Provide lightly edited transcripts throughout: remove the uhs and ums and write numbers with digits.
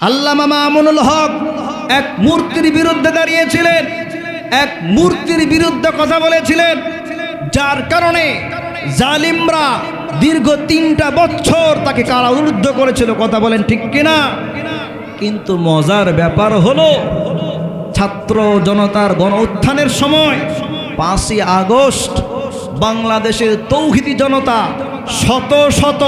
আল্লামা মামুনুল হক এক মূর্তির বিরুদ্ধে দাঁড়িয়েছিলেন, এক মূর্তির বিরুদ্ধে কথা বলেছিলেন, যার কারণে জালিমরা দীর্ঘ 3টা বছর তাকে কারারুদ্ধ করেছিল। কথা বলেন ঠিক কিনা? কিন্তু মজার ব্যাপার হলো, ছাত্র জনতার গণ উত্থানের সময় 5ই আগস্ট বাংলাদেশের তৌহিদি জনতা শত শত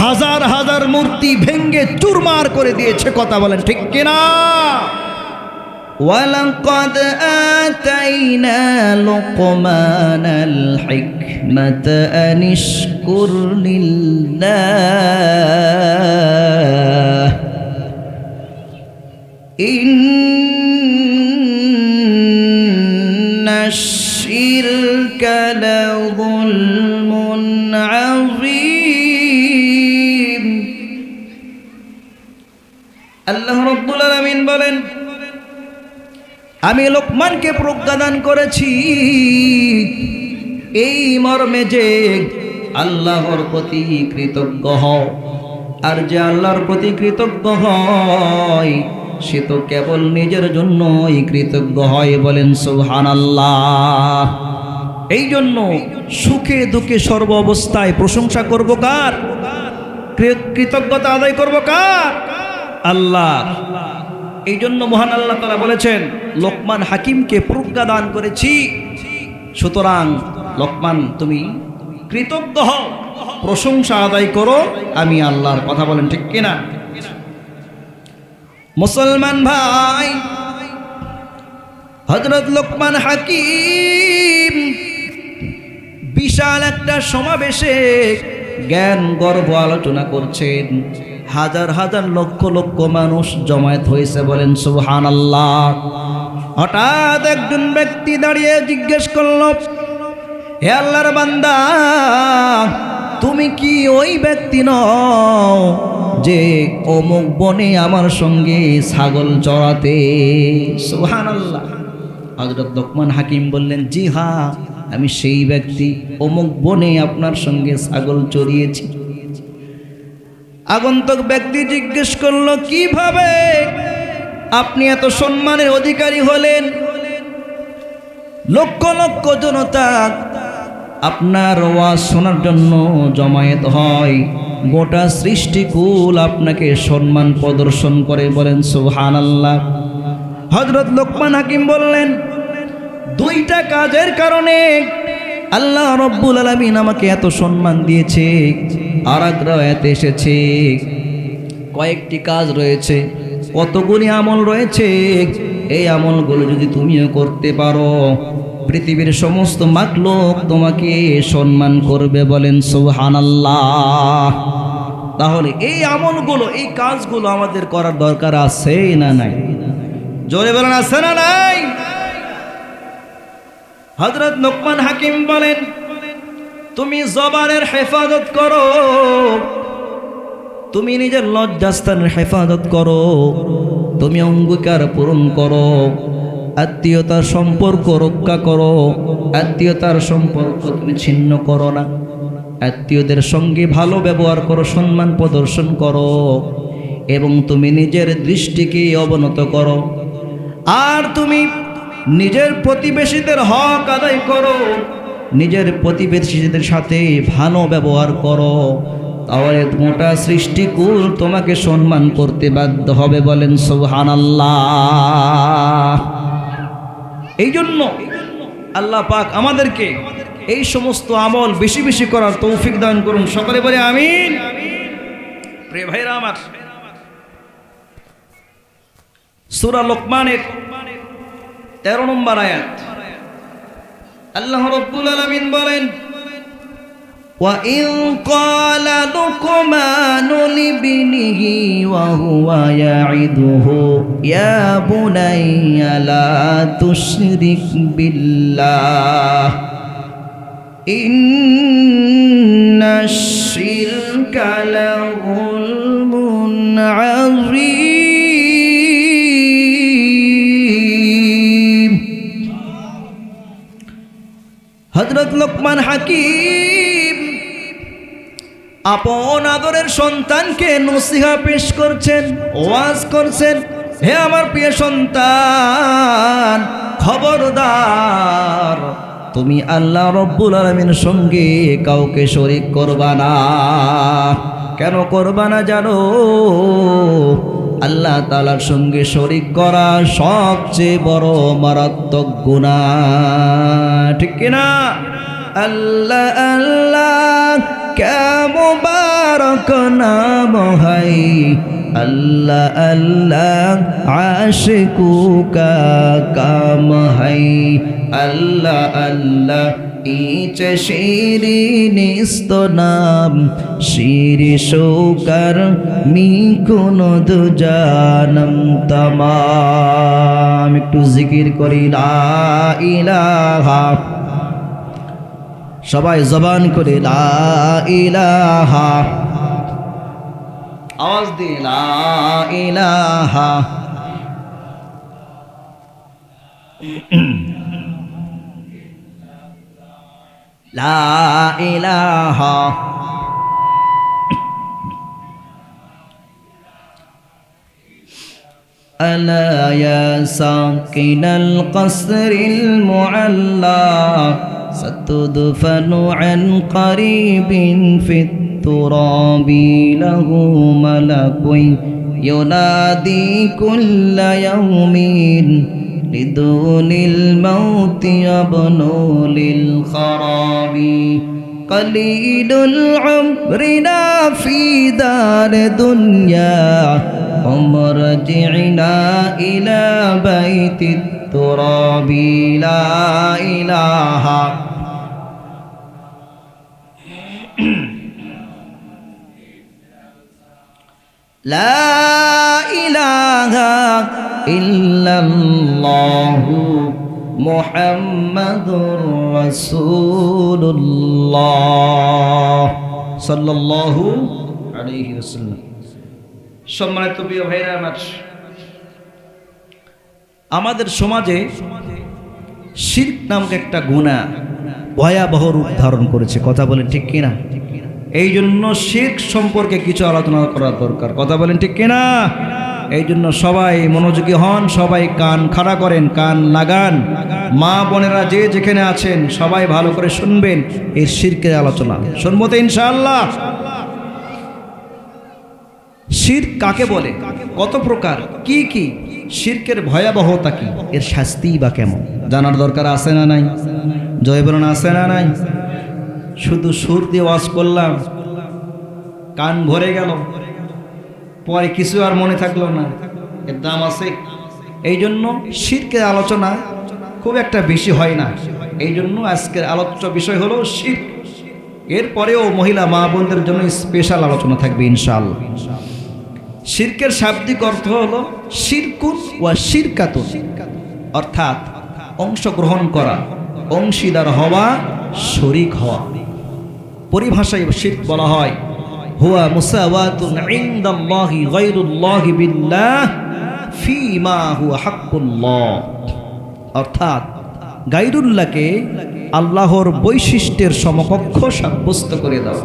হাজার হাজার মূর্তি ভেঙ্গে চুরমার করে দিয়েছে। কথা বলেন ঠিক কিনা? ওয়ালাকাদ আতাইনা লুকমানাল হিকমাতা আনিশকুর লিল্লাহ ইন্নাশ শিরকা লাযুলমুন আযীম। আল্লাহ রাব্বুল আলামিন বলেন, আমি লোকমানকে প্রজ্ঞাদান করেছি এই মর্মে যে আল্লাহর প্রতি কৃতজ্ঞ হও, আর যে আল্লাহর প্রতি কৃতজ্ঞ হয় সে তো কেবল নিজের জন্যই কৃতজ্ঞ হয়। বলেন সুবহানাল্লাহ। এই জন্য সুখে দুঃখে সর্ব অবস্থায় প্রশংসা করব কার? কৃতজ্ঞতা আদায় করব কার? আল্লাহ। এই জন্য মহান আল্লাহ তাআলা বলেছেন, লোকমান হাকিমকে প্রজ্ঞা দান করেছি, সুতরাং লোকমান তুমি কৃতজ্ঞ হও, প্রশংসা আদায় করো আমি আল্লাহর। কথা বলেন ঠিক কিনা? মুসলমান ভাই, হযরত লোকমান হাকিম বিশাল একটা সমাবেশে জ্ঞান গর্ব আলোচনা করছেন। হাজার হাজার লক্ষ লক্ষ মানুষ জমায়েত হয়েছে। বলেন সুবহানাল্লাহ। হঠাৎ একজন ব্যক্তি দাঁড়িয়ে জিজ্ঞেস করল, হে আল্লাহর বান্দা, তুমি কি ওই ব্যক্তি নও যে অমুক বনে আমার সঙ্গে ছাগল চড়াতে? সুবহানাল্লাহ। হযরত লোকমান হাকিম বললেন, জি হ্যাঁ, আমি সেই ব্যক্তি, অমুক বনে আপনার সঙ্গে ছাগল চড়িয়েছি। আগন্তুক ব্যক্তি জিজ্ঞেস করলো, কিভাবে আপনি এত সম্মানের অধিকারী হলেন? লক্ষ লক্ষ জনতা আপনার ওয়াজ শোনার জন্য জমায়েত হয়, গোটা সৃষ্টিকুল আপনাকে সম্মান প্রদর্শন করে। বলেন সুবহানাল্লাহ। হযরত লোকমান হাকিম বললেন, 2টা কাজের কারণে আল্লাহ রব্বুল আলামিন আমাকে এত সম্মান দিয়েছে। আর এক রায়াতে এসেছে, কয়েকটি কাজ রয়েছে, কতগুলি আমল রয়েছে, এই আমলগুলো যদি তুমিও করতে পারো পৃথিবীর সমস্ত মাখলুক তোমাকে সম্মান করবে। বলেন সুবহানাল্লাহ। তাহলে এই আমলগুলো, এই কাজগুলো আমাদের করার দরকার আছে না নাই? জোরে বলেন, আছে না নাই? হযরত লোকমান হাকিম বলেন, তুমি জবানের হেফাজত করো, তুমি নিজের লজ্জাস্থানের হেফাজত করো, তুমি অঙ্গীকার পূরণ করো, আত্মীয়তার সম্পর্ক রক্ষা করো, আত্মীয়তার সম্পর্ক তুমি ছিন্ন করো না, আত্মীয়দের সঙ্গে ভালো ব্যবহার করো, সম্মান প্রদর্শন করো, এবং তুমি নিজের দৃষ্টিকে অবনত করো, আর তুমি নিজের প্রতিবেশীদের হক আদায় করো, নিজের প্রতিবেশীদের সাথে ভালো ব্যবহার করো, তাহলে গোটা সৃষ্টিকুল তোমাকে সম্মান করতে বাধ্য হবে। বলেন সুবহানাল্লাহ। এই জন্য আল্লাহ পাক আমাদেরকে এই সমস্ত আমল বেশি বেশি করার তৌফিক দান করুন। সকলে বলে আমিন। প্রিয় ভাইরা আমার, সূরা লোকমানের 13 নম্বর আয়াত, আল্লাহ রাব্বুল আলামিন বলেন, وَإِذْ قَالَ لُقْمَانُ لِابْنِهِ وَهُوَ يَعِظُهُ يَا بُنَيَّ لَا تُشْرِكْ بِاللَّهِ إِنَّ الشِّرْكَ لَظُلْمٌ عَظِيمٌ। হযরত লোকমান হাকিম আপন আদরের সন্তানকে নসিহা পেশ করছেন, ওয়াজ করছেন, হে আমার প্রিয় সন্তান, খবরদার তুমি আল্লাহ রব্বুল আলামিনের সঙ্গে কাউকে শরীক করবা না। কেন করবা না জানো? আল্লাহ তাআলার সঙ্গে শরীক করা সবচেয়ে বড় মারাত্মক গুনাহ, ঠিক কিনা? আল্লাহ আল্লাহ क्या मुबारक नाम है, अल्लाह अल्लाह आशिकों का काम है, अल्लाह अल्लाह इच शीरी निस्त नाम शीरी शोकर मिकुन दु जानम तमाम। একটু জিকির করি লা ইলাহা, সবাই জবান করে লা ইলাহা, আওয়াজ দিয়ে লা ইলাহা। লা ইলাহা ألا يا ساكن القصر المعلى ستدفن عن قريب في التراب له ملك ينادي كل يوم لدون الموت يبنو للخراب قليل العمر في دار دنيا ومرجعنا إلى بيت التراب لا إله لا إله إلا الله محمد رسول الله صلى الله عليه وسلم। সম্মানিত প্রিয় ভাইরা আমার, আমাদের সমাজে শিরক নামক একটা গুনাহ ভয়াবহ রূপ ধারণ করেছে। কথা বলেন ঠিক কিনা? এই জন্য শিরক সম্পর্কে কিছু আলোচনা করা দরকার। কথা বলেন ঠিক কিনা? এই জন্য সবাই মনোযোগী হন, সবাই কান খাড়া করেন, কান লাগান। মা বোনেরা যে যেখানে আছেন সবাই ভালো করে শুনবেন এই শিরকের আলোচনা। শুনবো তো ইনশাআল্লাহ? শিরক কাকে বলে, কত প্রকার, কি কি, শিরকের ভয়াবহতা কি, এর শাস্তি বা কেমন জানার দরকার আছে না নাই? জয় বলুন, আছে না নাই? শুধু সুর দিয়ে ওয়াজ করলাম, কান ভরে গেল, পরে কিছু আর মনে থাকলো না, এর দাম আছে? এই জন্য শিরকের আলোচনা খুব একটা বেশি হয় না। এই জন্য আজকের আলোচ্য বিষয় হলো শিরক। এরপরেও মহিলা মা বোনদের জন্য স্পেশাল আলোচনা থাকবে ইনশাআল্লাহ। শিরকের শাব্দিক অর্থ হলো শিরকুন ওয়া শিরকাতুন, অর্থাৎ অংশগ্রহণ করা, অংশীদার হওয়া, শরীক হওয়া। পরিভাষায় শিরক বলা হয় হুয়া মুসাওয়াতুন ইনদাল্লাহি গায়রুল্লাহি বিল্লাহ ফীমা হুয়া হাক্কুল্লাহ, অর্থাৎ গায়রুল্লাহকে আল্লাহর বৈশিষ্ট্যের সমকক্ষ সাব্যস্ত করে দাও।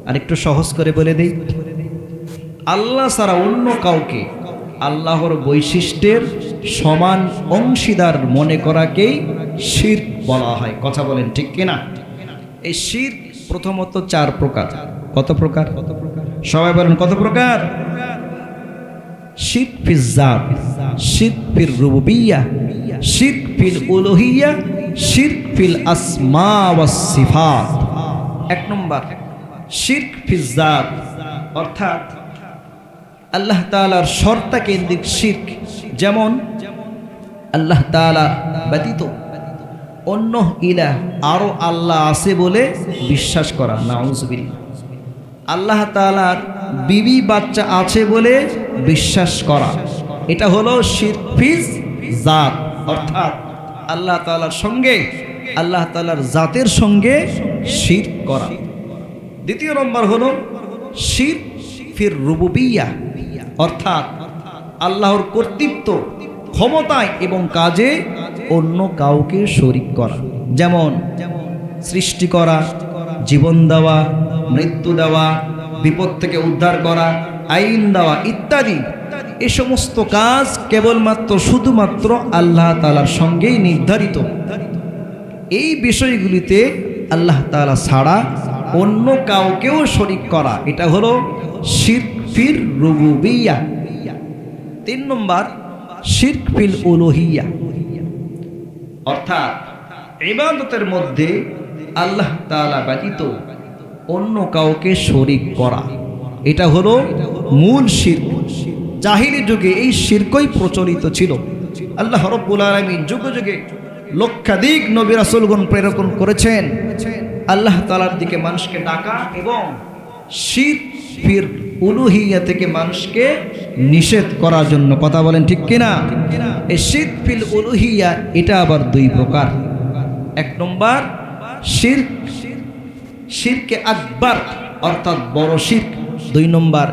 আর একটু সহজ করে বলে দেই, আল্লাহ ছাড়া অন্য কাউকে আল্লাহর বৈশিষ্ট্যের সমান অংশীদার মনে করাকেই শিরক বলা হয়। কথা বলেন ঠিক কিনা? এই শিরক প্রথমত 4 প্রকার। কত প্রকার? সবাই বলেন কত প্রকার? শিরক ফিল যাত, শিরক ফিল রুবুবিয়্যাহ, শিরক ফিল উলুহিয়্যাহ, শিরক ফিল আসমা ওয়াস সিফাত। 1 নম্বর শিরক ফিল যাত, অর্থাৎ আল্লাহ তাআলার সত্তা কেন্দ্রিক শিরক। যেমন আল্লাহ তাআলা ব্যতীত অন্য ইলাহ আরো আল্লাহ আছে বলে বিশ্বাস করা, নাউযুবিল্লাহ। আল্লাহ তাআলার বিবি বাচ্চা আছে বলে বিশ্বাস করা, এটা হলো শিরক ফিল যাত, অর্থাৎ আল্লাহ তাআলার সঙ্গে, আল্লাহ তাআলার জাতের সঙ্গে শিরক করা। দ্বিতীয় নম্বর হলো শিরক ফির রুবুবিয়্যাহ, অর্থাৎ আল্লাহর কর্তৃত্ব, ক্ষমতায় এবং কাজে অন্য কাউকে শরীক করা। যেমন সৃষ্টি করা, জীবন দেওয়া, মৃত্যু দেওয়া, বিপদ থেকে উদ্ধার করা, আইন দেওয়া ইত্যাদি, এই সমস্ত কাজ কেবলমাত্র শুধুমাত্র আল্লাহ তাআলার সঙ্গেই নির্ধারিত। এই বিষয়গুলিতে আল্লাহ তাআলা ছাড়া অন্য কাউকেও শরীক করা, এটা হলো শিরক ফির রুবুবিয়্যাহ। 3 নম্বর শিরক ফিল উলুহিয়্যাহ, অর্থাৎ ইবাদতের মধ্যে আল্লাহ তাআলা ব্যতীত অন্য কাউকে শরীক করা, এটা হলো মূল শিরক। জাহিলি যুগে এই শিরকই প্রচলিত ছিল। আল্লাহ রাব্বুল আলামিন যুগে যুগে লক্ষাধিক নবী রাসূলগণ প্রেরণ করেছেন আল্লাহ তাআলার দিকে মানুষকে ডাকা এবং শিরক ফির উলুহিয়্যা থেকে মানুষকে নিষেধ করার জন্য। কথা বলেন ঠিক কিনা? এই শিরক ফিল উলুহিয়্যা এটা আবার 2 প্রকার। 1 নম্বর শিরক, শিরকে আকবার অর্থাৎ বড় শিরক। 2 নম্বর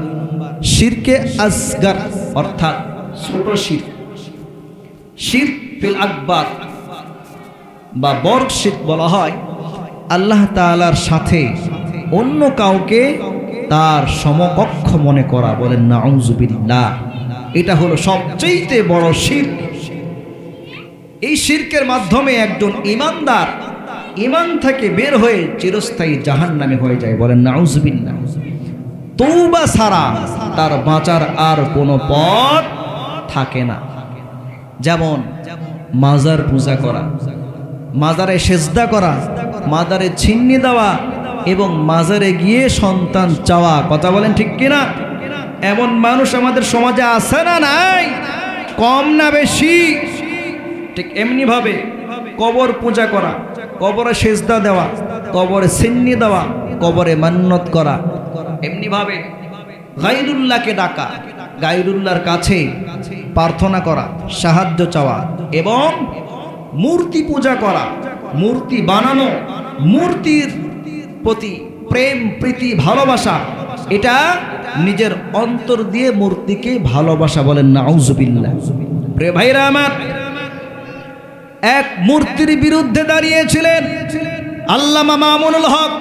শিরকে আসগার অর্থাৎ ছোট শিরক। শিরক ফিল আকবার বা বড় শিরক বলা হয় আল্লাহ তাআলার সাথে অন্য কাউকে তার সমকক্ষ মনে করা। বলেন নাউযুবিল্লাহ, এটা হলো সবচেয়ে বড় শিরক। এই শিরকের মাধ্যমে একজন ঈমানদার ঈমান থেকে বের হয়ে চিরস্থায়ী জাহান্নামে হয়ে যায়। বলেন নাউযুবিল্লাহ। তওবা ছাড়া তার বাঁচার আর কোনো পথ থাকে না। যেমন মাজার পূজা করা, মাজারে সেজদা করা, মাজারে ছিন্নি দেওয়া এবং মাজারে গিয়ে সন্তান চাওয়া। কথা বলেন ঠিক কিনা? এমন মানুষ আমাদের সমাজে আছে না নাই? কম না বেশি? ঠিক এমনি ভাবে কবর পূজা করা, কবরে সেজদা দেওয়া, কবরে ছিন্নি দেওয়া, কবরে মান্নত করা, এমনি ভাবে গায়রুল্লাহকে ডাকা, গায়রুল্লাহর কাছে প্রার্থনা করা, সাহায্য চাওয়া এবং মূর্তি পূজা করা, মূর্তি বানানো, মূর্তির প্রতি প্রেম প্রীতি ভালোবাসা, এটা নিজের অন্তর দিয়ে মূর্তিকে ভালোবাসা। বলেন নাউযুবিল্লাহ। প্রিয় ভাইরা আমার, এক মূর্তির বিরুদ্ধে দাঁড়িয়েছিলেন আল্লামা মামুনুল হক